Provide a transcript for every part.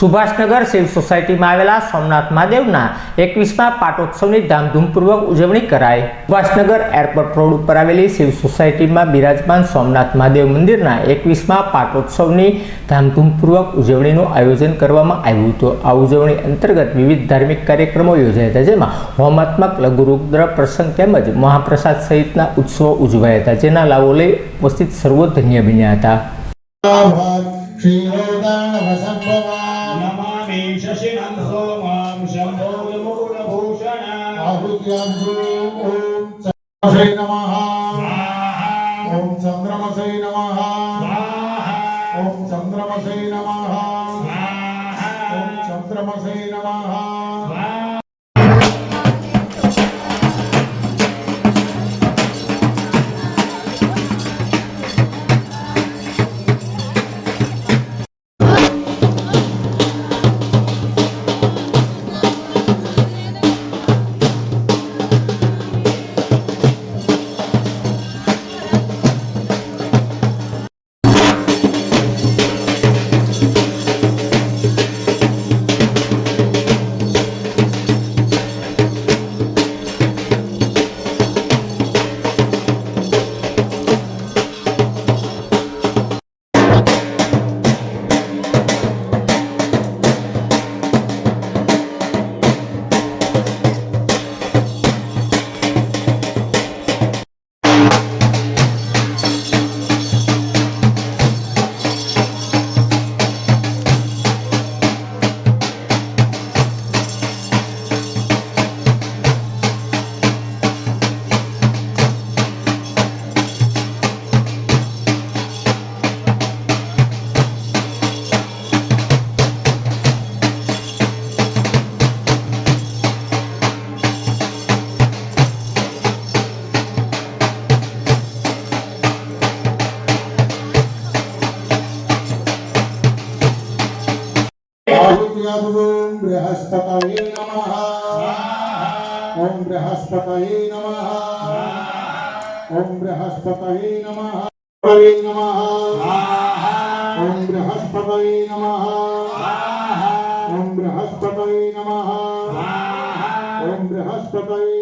Subhashnagar civil society में आवेला सोमनाथ महादेवना 21मा पाटोत्सवनी धामधूमपूर्वक उजवणी कराई। सुभाषनगर एरपोर्ट रोड पर आवेली सिविल सोसायटी में बिराजमान सोमनाथ महादेव मंदिरना 21मा पाटोत्सवनी धामधूमपूर्वक उजवणीनुं आयोजन करवामां आव्युं हतुं। आ उजवणी अंतर्गत विविध धार्मिक कार्यक्रमों योजाया हता, जेमां होमात्मक लघुरुद्र प्रसंग तेमज महाप्रसाद सहितना उत्सवों उजवाया हता, जेना लाभो लई उपस्थित सर्वो धन्य बन्या हता। नमामि शशिनं सोमां शम्भो मुकुटभूषणं ओम चंद्रमसे नमः ओम चंद्रमसे नमः ओम चंद्रमसे नमः। ओम बृहस्पतये नमः ओम बृहस्पतये नमः ओम बृहस्पतये नमः ओम बृहस्पतये नमः ओम बृहस्पतये नमः ओम बृहस्पतये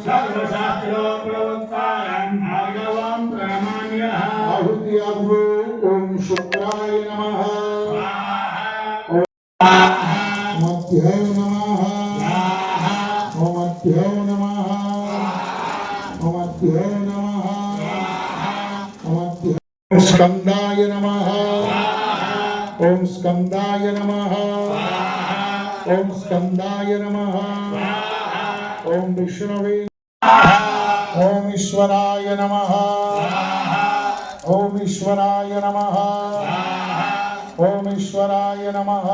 सर्वशास्त्रो प्रोक्तारं भागवं प्रणमाम्यः। आहुति ओम शुक्राय नमः मध्याय नमः ओम मध्याय नमः ओम मध्याय नमः ओम मध्याय स्कंदाय नमः ओम स्कंदाय नमः ओम स्कंदाय नमः ओम विष्णवे ओम ईश्वराय नमः ओम ईश्वराय नमः ओम ईश्वराय नमः।